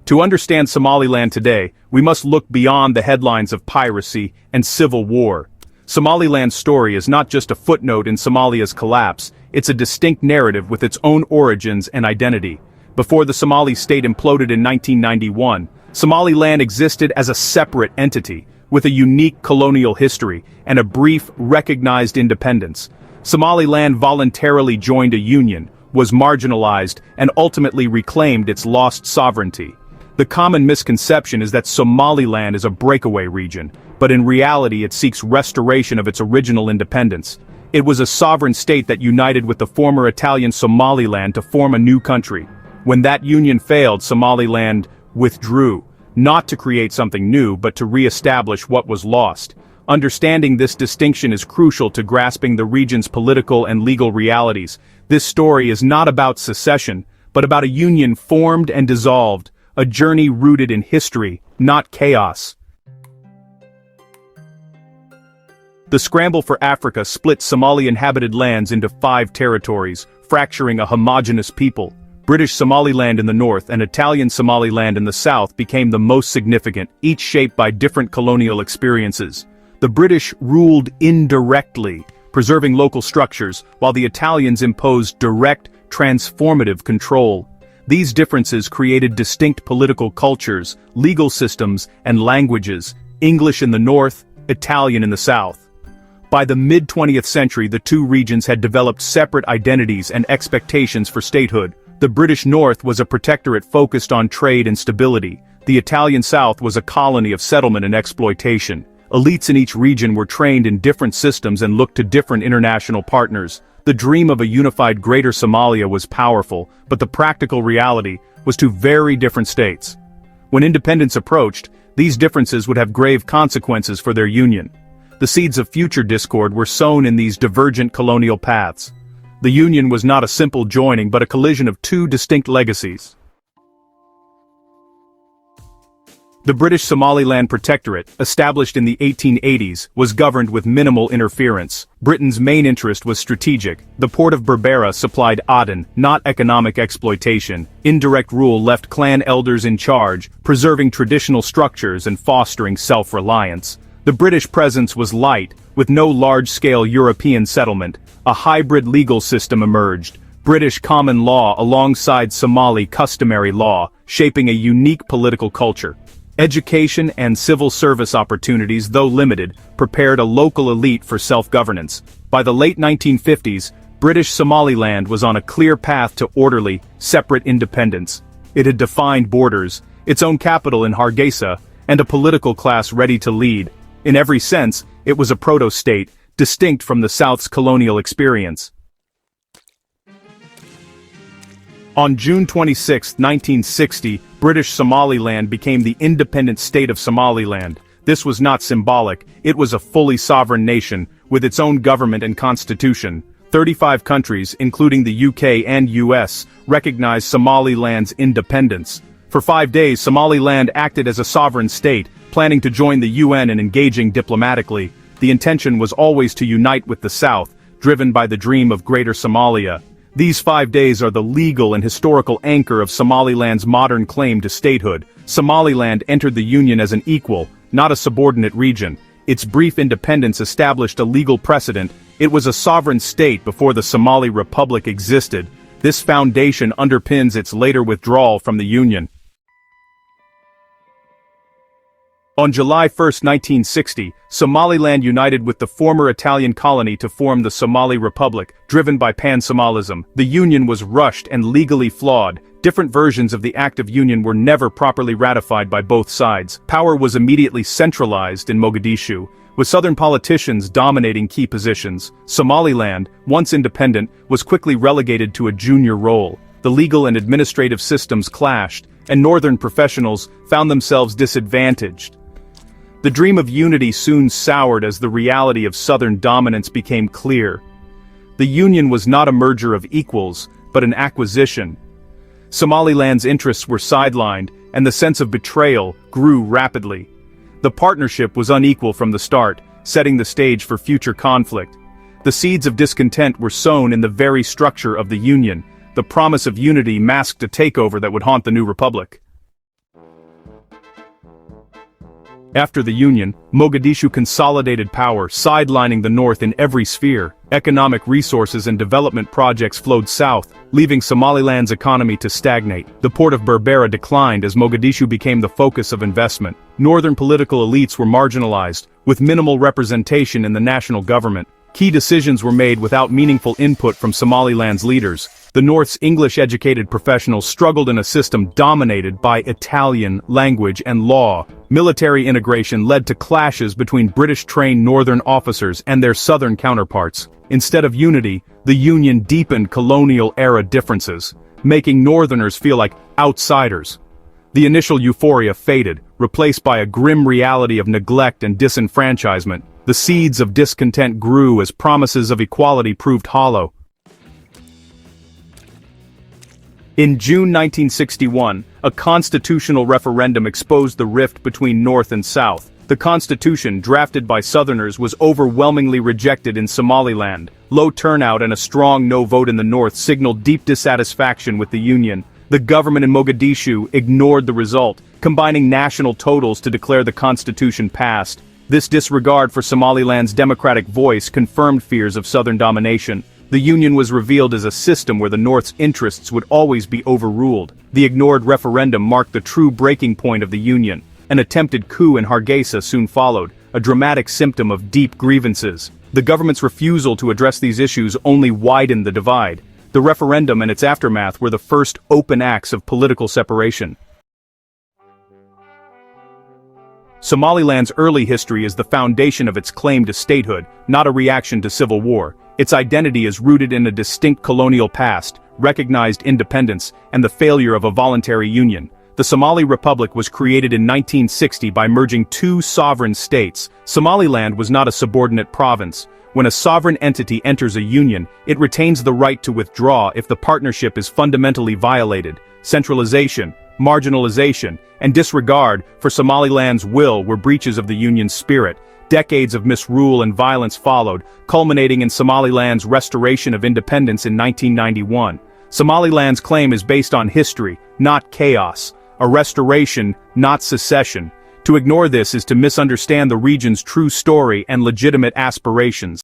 To understand Somaliland today, we must look beyond the headlines of piracy and civil war. Somaliland's story is not just a footnote in Somalia's collapse, it's a distinct narrative with its own origins and identity. Before the Somali state imploded in 1991, Somaliland existed as a separate entity, with a unique colonial history and a brief, recognized independence. Somaliland voluntarily joined a union, was marginalized, and ultimately reclaimed its lost sovereignty. The common misconception is that Somaliland is a breakaway region, but in reality it seeks restoration of its original independence. It was a sovereign state that united with the former Italian Somaliland to form a new country. When that union failed, Somaliland withdrew, not to create something new but to re-establish what was lost. Understanding this distinction is crucial to grasping the region's political and legal realities. This story is not about secession, but about a union formed and dissolved, a journey rooted in history, not chaos. The scramble for Africa split Somali-inhabited lands into 5 territories, fracturing a homogeneous people. British Somaliland in the north and Italian Somaliland in the south became the most significant, each shaped by different colonial experiences. The British ruled indirectly, preserving local structures, while the Italians imposed direct, transformative control. These differences created distinct political cultures, legal systems, and languages, English in the north, Italian in the south. By the mid-20th century, the two regions had developed separate identities and expectations for statehood. The British North was a protectorate focused on trade and stability. The Italian South was a colony of settlement and exploitation. Elites in each region were trained in different systems and looked to different international partners. The dream of a unified Greater Somalia was powerful, but the practical reality was two very different states. When independence approached, these differences would have grave consequences for their union. The seeds of future discord were sown in these divergent colonial paths. The union was not a simple joining but a collision of two distinct legacies. The British Somaliland Protectorate, established in the 1880s, was governed with minimal interference. Britain's main interest was strategic. The port of Berbera supplied Aden, not economic exploitation. Indirect rule left clan elders in charge, preserving traditional structures and fostering self-reliance. The British presence was light, with no large-scale European settlement. A hybrid legal system emerged, British common law alongside Somali customary law, shaping a unique political culture. Education and civil service opportunities, though limited, prepared a local elite for self-governance. By the late 1950s, British Somaliland was on a clear path to orderly, separate independence. It had defined borders, its own capital in Hargeisa, and a political class ready to lead. In every sense, it was a proto-state, distinct from the South's colonial experience. On June 26, 1960, British Somaliland became the independent state of Somaliland. This was not symbolic, it was a fully sovereign nation, with its own government and constitution. 35 countries, including the UK and US, recognized Somaliland's independence. For 5 days, Somaliland acted as a sovereign state, planning to join the UN and engaging diplomatically. The intention was always to unite with the South, driven by the dream of Greater Somalia. These 5 days are the legal and historical anchor of Somaliland's modern claim to statehood. Somaliland entered the Union as an equal, not a subordinate region. Its brief independence established a legal precedent. It was a sovereign state before the Somali Republic existed. This foundation underpins its later withdrawal from the Union. On July 1, 1960, Somaliland united with the former Italian colony to form the Somali Republic, driven by Pan-Somalism. The union was rushed and legally flawed. Different versions of the Act of Union were never properly ratified by both sides. Power was immediately centralized in Mogadishu, with southern politicians dominating key positions. Somaliland, once independent, was quickly relegated to a junior role. The legal and administrative systems clashed, and northern professionals found themselves disadvantaged. The dream of unity soon soured as the reality of southern dominance became clear. The union was not a merger of equals, but an acquisition. Somaliland's interests were sidelined, and the sense of betrayal grew rapidly. The partnership was unequal from the start, setting the stage for future conflict. The seeds of discontent were sown in the very structure of the union. The promise of unity masked a takeover that would haunt the new republic. After the Union, Mogadishu consolidated power, sidelining the north in every sphere. Economic resources and development projects flowed south, leaving Somaliland's economy to stagnate. The port of Berbera declined as Mogadishu became the focus of investment. Northern political elites were marginalized, with minimal representation in the national government. Key decisions were made without meaningful input from Somaliland's leaders. The North's English-educated professionals struggled in a system dominated by Italian language and law. Military integration led to clashes between British-trained northern officers and their southern counterparts. Instead of unity, the Union deepened colonial-era differences, making northerners feel like outsiders. The initial euphoria faded, replaced by a grim reality of neglect and disenfranchisement. The seeds of discontent grew as promises of equality proved hollow. In June 1961, a constitutional referendum exposed the rift between North and South. The constitution, drafted by Southerners, was overwhelmingly rejected in Somaliland. Low turnout and a strong no vote in the North signaled deep dissatisfaction with the Union. The government in Mogadishu ignored the result, combining national totals to declare the constitution passed. This disregard for Somaliland's democratic voice confirmed fears of Southern domination. The Union was revealed as a system where the North's interests would always be overruled. The ignored referendum marked the true breaking point of the Union. An attempted coup in Hargeisa soon followed, a dramatic symptom of deep grievances. The government's refusal to address these issues only widened the divide. The referendum and its aftermath were the first open acts of political separation. Somaliland's early history is the foundation of its claim to statehood, not a reaction to civil war. Its identity is rooted in a distinct colonial past, recognized independence, and the failure of a voluntary union. The Somali Republic was created in 1960 by merging two sovereign states. Somaliland was not a subordinate province. When a sovereign entity enters a union, it retains the right to withdraw if the partnership is fundamentally violated. Centralization, marginalization, and disregard for Somaliland's will were breaches of the union's spirit. Decades of misrule and violence followed, culminating in Somaliland's restoration of independence in 1991. Somaliland's claim is based on history, not chaos. A restoration, not secession. To ignore this is to misunderstand the region's true story and legitimate aspirations.